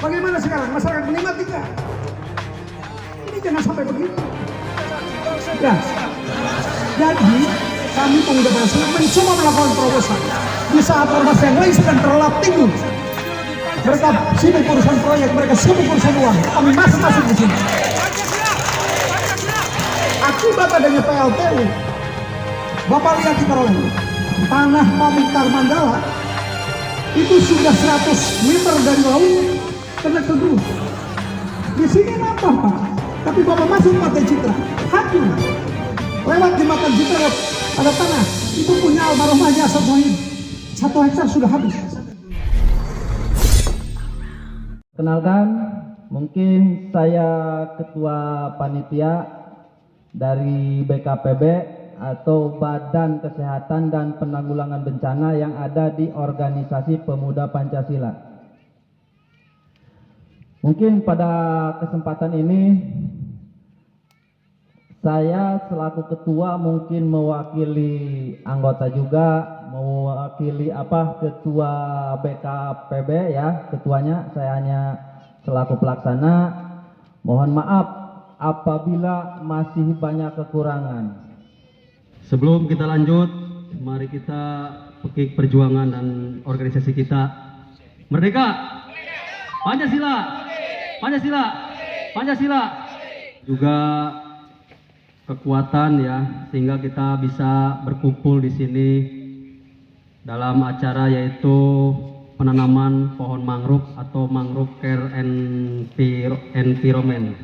Bagaimana sekarang? Masyarakat menikmati nggak? Ini jangan sampai begitu. Ya, jadi kami pemuda Pancasila mencoba melakukan terobosan di saat ormas yang lain sedang terlelap tidur. Mereka sibuk urusan proyek, mereka sibuk urusan uang. Kami masuk di sini. Akibat adanya PLTU, Bapak lihat di Karolin, tanah Pamuktar Mandala itu sudah 100 meter dari laut kena tergerus. Di sini nambah Pak, tapi Bapak masuk Pantai Citra, hancur. Lewat jembatan Citra ada tanah, itu punya almarhum Haji Asad Sohib. 1 hektar sudah habis. Kenalkan, mungkin saya ketua panitia dari BKPB atau Badan Kesehatan dan Penanggulangan Bencana yang ada di Organisasi Pemuda Pancasila. Mungkin pada kesempatan ini saya selaku ketua mungkin mewakili anggota juga, mewakili ketua BKPB ya, ketuanya, saya hanya selaku pelaksana. Mohon maaf apabila masih banyak kekurangan. Sebelum kita lanjut, mari kita pekik perjuangan dan organisasi kita. Merdeka! Pancasila! Pancasila! Pancasila! Juga kekuatan ya, sehingga kita bisa berkumpul di sini dalam acara yaitu penanaman pohon mangrove atau mangrove care environment.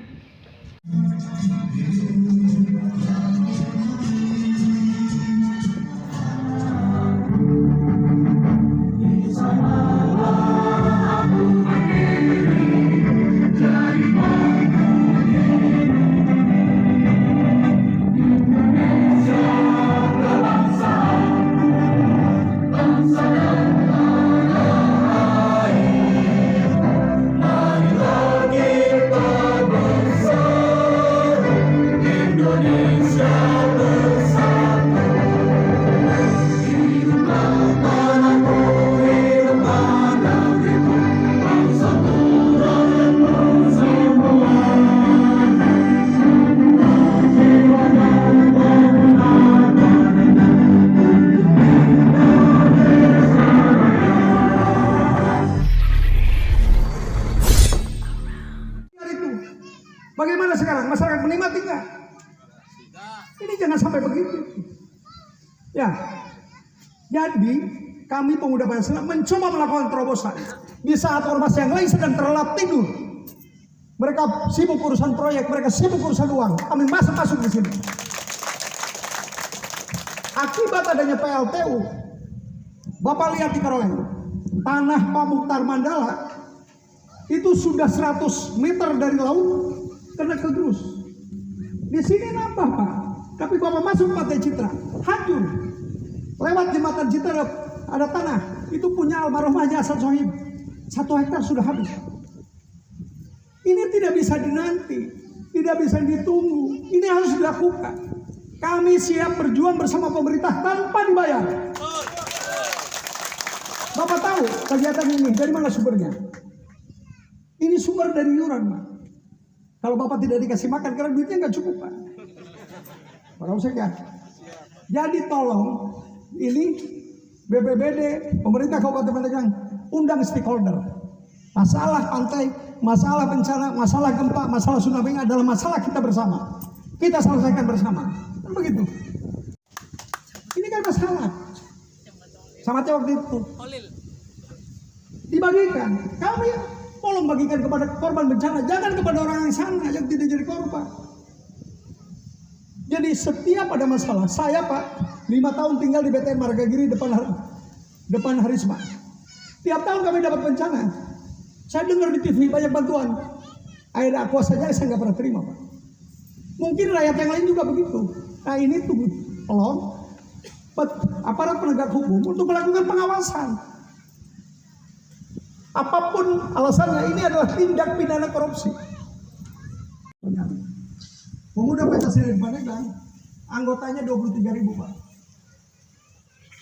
Bagaimana sekarang? Masyarakat menikmati nggak? Ini jangan sampai begitu. Ya, jadi kami pemuda Pancasila mencoba melakukan terobosan di saat ormas yang lain sedang terlelap tidur. Mereka sibuk urusan proyek, mereka sibuk urusan uang. Kami masuk di sini. Akibat adanya PLTU, Bapak lihat di Karolin, tanah Pamuktar Mandala itu sudah 100 meter dari laut kena tergerus. Di sini nambah Pak, tapi Bapak masuk Pantai Citra, hancur. Lewat jembatan Citra ada tanah, itu punya almarhum Haji Asad Sohib. 1 hektar sudah habis. Ini tidak bisa dinanti, tidak bisa ditunggu. Ini harus dilakukan. Kami siap berjuang bersama pemerintah tanpa dibayar. Bapak tahu kegiatan ini dari mana sumbernya? Ini sumber dari iuran, Pak. Kalau Bapak tidak dikasih makan karena duitnya nggak cukup, Pak. Para saya. Jadi tolong ini BPBD, pemerintah Kabupaten Pandeglang, undang stakeholder. Masalah pantai, masalah bencana, masalah gempa, masalah tsunami adalah masalah kita bersama. Kita selesaikan bersama. Kan begitu. Ini kan masalah. Sama waktu itu dibagikan. Kami tolong bagikan kepada korban bencana, jangan kepada orang yang sana yang tidak jadi korban. Jadi setiap ada masalah, saya Pak 5 tahun tinggal di BTN Margagiri depan Harisma. Tiap tahun kami dapat bencana. Saya dengar di TV banyak bantuan. Air aqua saja saya nggak pernah terima, Pak. Mungkin rakyat yang lain juga begitu. Nah ini tuh tolong aparat penegak hukum untuk melakukan pengawasan. Apapun alasannya, ini adalah tindak pidana korupsi. Pemuda Pancasila di Pandeglang, anggotanya 23.000 Pak.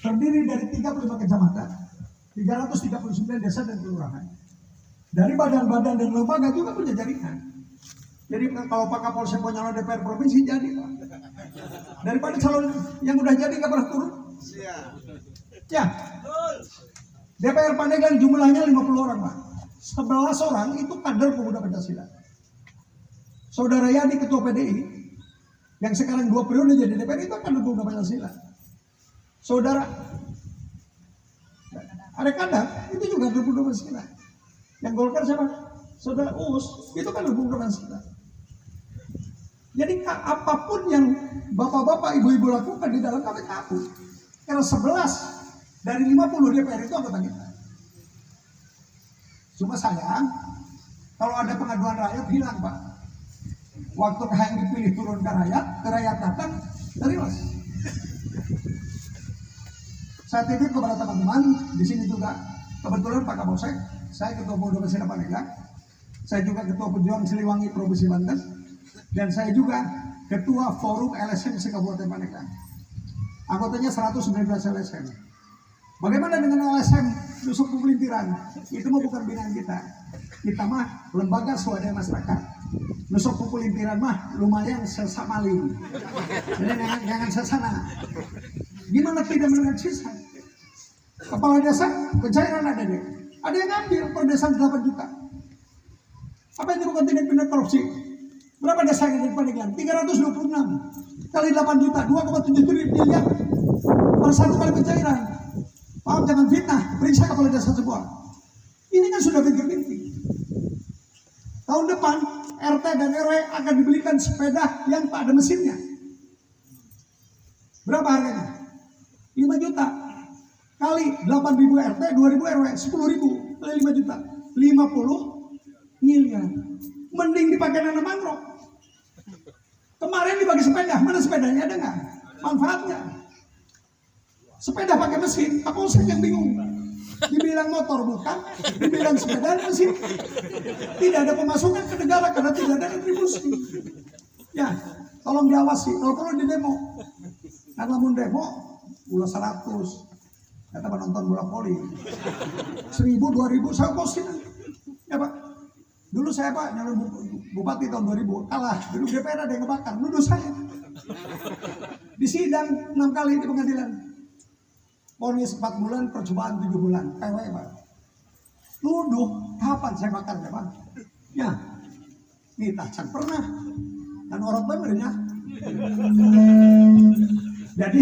Terdiri dari 35 kecamatan, 339 desa dan kelurahan. Dari badan-badan dan lembaga juga punya jaringan. Jadi kalau Pak Kapolsek mau nyalon DPR provinsi jadi Pak. Daripada calon yang udah jadi nggak pernah turun. Ya. DPR Pandeglang jumlahnya 50 orang Pak. 11 orang itu kader pemuda Pancasila. Saudara Yadi ketua PDI yang sekarang 2 periode jadi DPR itu kader pemuda Pancasila. Saudara ada kadang itu juga kader pemuda Pancasila. Yang Golkar siapa? Saudara Uus itu kader pemuda Pancasila. Jadi apapun yang bapak-bapak, ibu-ibu lakukan di dalam KPKU, karena 11 dari 50 DPR itu anggota kita. Cuma sayang, kalau ada pengaduan rakyat hilang Pak. Waktu yang dipilih turun ke rakyat datang, terima. Saya titip kepada teman-teman di sini juga, kebetulan Pak Kapolsek, saya ketua Pemuda Pancasila Pandeglang, saya juga ketua Pejuang Siliwangi Provinsi Banten, dan saya juga ketua Forum LSM se-Kabupaten Pandeglang. Anggotanya 119 LSM. Bagaimana dengan LSM Nusuk Pemelintiran? Itu mah bukan binaan kita. Kita mah lembaga swadaya masyarakat. Nusuk Pemelintiran mah lumayan sesamaling. Jadi jangan sesana. Gimana tidak mendengar sisa? Kepala desa pencairan ada deh. Ada yang ngambil per desa 8 juta. Apa itu bukan tindak pidana korupsi? Berapa desa yang ada di Pandeglang? 326 kali 8 juta, 2,7 miliar per 1 kali pencairan. Paham, jangan fitnah, periksa kepala desa semua. Ini kan sudah pikir-pikir. Tahun depan RT dan RW akan dibelikan sepeda yang tak ada mesinnya. Berapa harganya? 5 juta kali 8.000 RT, 2.000 RW, 10.000 kali 5 juta, 50 miliar. Mending dipakai nanam mangrove. Kemarin dibagi sepeda, mana sepedanya, ada nggak manfaatnya? Sepeda pakai mesin, Kapolsek yang bingung. Dibilang motor bukan, dibilang sepeda mesin. Tidak ada pemasukan ke negara karena tidak ada retribusi. Ya, tolong diawasi, kalau perlu di demo. Nah, namun demo, bola 100, kata penonton bola voli. 1.000, 2.000, saya posting. Ya Pak, dulu saya Pak nyalon bupati tahun 2000, kalah. Dulu DPR ada yang kebakar, nuduh saya. Di sidang 6 kali di pengadilan. Vonis 4 bulan, percobaan 7 bulan. PW Pak. Nuduh, kapan saya bakar ya Pak? Ya, kita can pernah. Dan orang benernya. Jadi,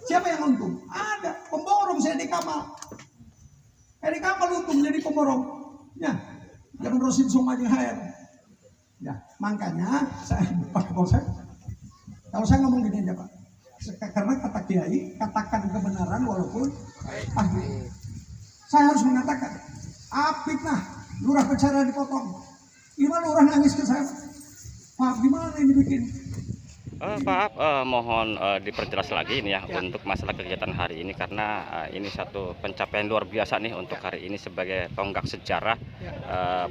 siapa yang untung? Ada pemborong saya di Kamal. Di Kamal untung jadi pemborong. Ya, jangan Rosin Sumajeng HR. Ya, makanya saya Pak Kapolsek. Kalau saya ngomong gini aja Pak, karena kata Kiai, katakan kebenaran walaupun ahli. Saya harus mengatakan, apik nah, lurah pencairan dipotong. Gimana lurah nangis ke saya? Maaf, gimana ini bikin? Pak, mohon diperjelas lagi ini ya, untuk masalah kegiatan hari ini, karena ini satu pencapaian luar biasa nih untuk hari ini sebagai tonggak sejarah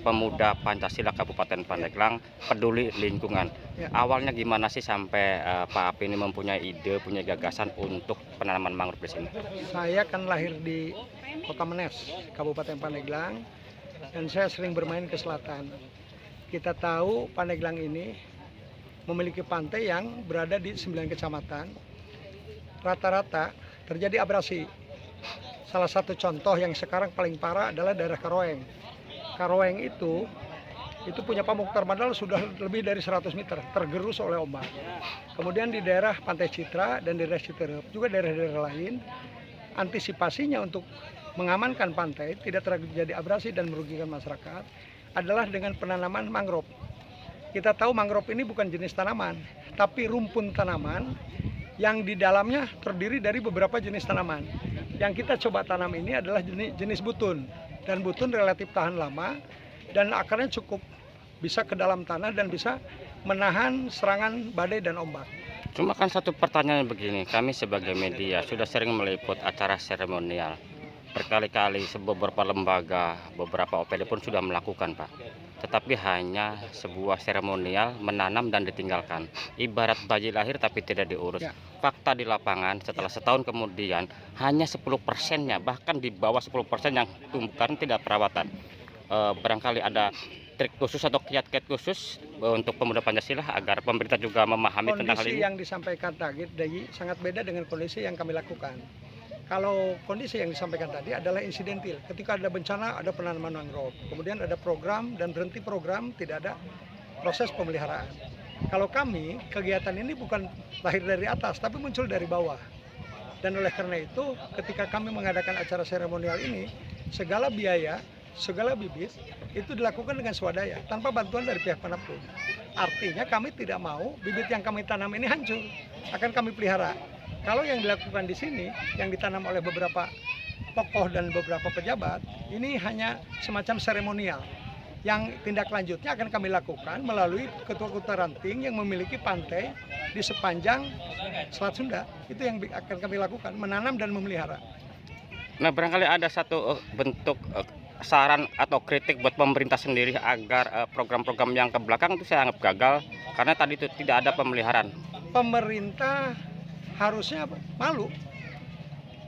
pemuda Pancasila Kabupaten Pandeglang peduli lingkungan. Awalnya gimana sih sampai Pak Api ini mempunyai ide, punya gagasan untuk penanaman mangrove di sini? Saya kan lahir di Kota Menes, Kabupaten Pandeglang, dan saya sering bermain ke selatan. Kita tahu Pandeglang ini memiliki pantai yang berada di 9 kecamatan. Rata-rata terjadi abrasi. Salah satu contoh yang sekarang paling parah adalah daerah Karoeng. Karoeng itu punya pamuktar mandal sudah lebih dari 100 meter, tergerus oleh ombak. Kemudian di daerah Pantai Citra dan daerah Citerep, juga daerah-daerah lain, antisipasinya untuk mengamankan pantai tidak terjadi abrasi dan merugikan masyarakat adalah dengan penanaman mangrove. Kita tahu mangrove ini bukan jenis tanaman, tapi rumpun tanaman yang di dalamnya terdiri dari beberapa jenis tanaman. Yang kita coba tanam ini adalah jenis butun, dan butun relatif tahan lama dan akarnya cukup bisa ke dalam tanah dan bisa menahan serangan badai dan ombak. Cuma kan satu pertanyaan begini, kami sebagai media sudah sering meliput acara seremonial. Berkali-kali beberapa lembaga, beberapa OPD pun sudah melakukan Pak. tetapi hanya sebuah seremonial menanam dan ditinggalkan. Ibarat bayi lahir tapi tidak diurus. Ya. Fakta di lapangan setelah setahun kemudian hanya 10%-nya, bahkan di bawah 10% yang tumbuhan tidak perawatan. Barangkali ada trik khusus atau kiat-kiat khusus untuk pemuda Pancasila agar pemerintah juga memahami tentang hal Kondisi ini. yang disampaikan tadi sangat beda dengan kondisi yang kami lakukan. Kalau kondisi yang disampaikan tadi adalah insidentil. Ketika ada bencana, ada penanaman mangrove. Kemudian ada program dan berhenti program, tidak ada proses pemeliharaan. Kalau kami, kegiatan ini bukan lahir dari atas, tapi muncul dari bawah. Dan oleh karena itu, ketika kami mengadakan acara seremonial ini, segala biaya, segala bibit, itu dilakukan dengan swadaya, tanpa bantuan dari pihak manapun. Artinya kami tidak mau bibit yang kami tanam ini hancur, akan kami pelihara. Kalau yang dilakukan di sini, yang ditanam oleh beberapa tokoh dan beberapa pejabat, ini hanya semacam seremonial. Yang tindak lanjutnya akan kami lakukan melalui ketua-ketua ranting yang memiliki pantai di sepanjang Selat Sunda. Itu yang akan kami lakukan, menanam dan memelihara. Nah, barangkali ada satu bentuk saran atau kritik buat pemerintah sendiri agar program-program yang ke belakang itu saya anggap gagal karena tadi itu tidak ada pemeliharaan. Pemerintah harusnya malu.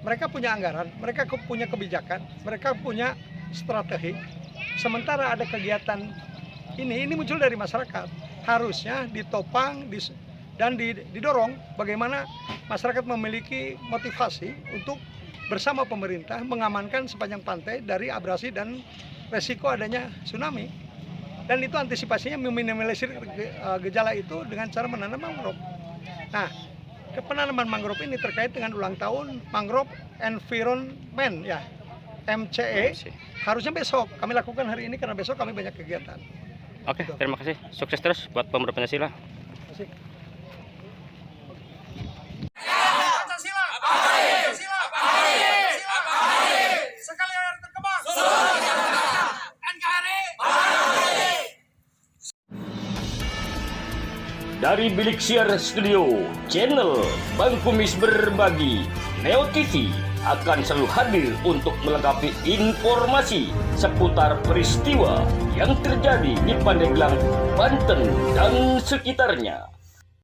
Mereka punya anggaran, mereka punya kebijakan, mereka punya strategi. Sementara ada kegiatan ini muncul dari masyarakat. Harusnya ditopang dan didorong bagaimana masyarakat memiliki motivasi untuk bersama pemerintah mengamankan sepanjang pantai dari abrasi dan resiko adanya tsunami. Dan itu antisipasinya meminimalisir gejala itu dengan cara menanam mangrove. Nah, penanaman mangrove ini terkait dengan ulang tahun Mangrove Environment ya, MCE. Harusnya besok, kami lakukan hari ini karena besok kami banyak kegiatan. Oke, terima kasih. Sukses terus buat pemuda Pancasila. Terima kasih. Dari Bilik Siar Studio, channel Bang Kumis Berbagi, Neo TV akan selalu hadir untuk melengkapi informasi seputar peristiwa yang terjadi di Pandeglang, Banten, dan sekitarnya.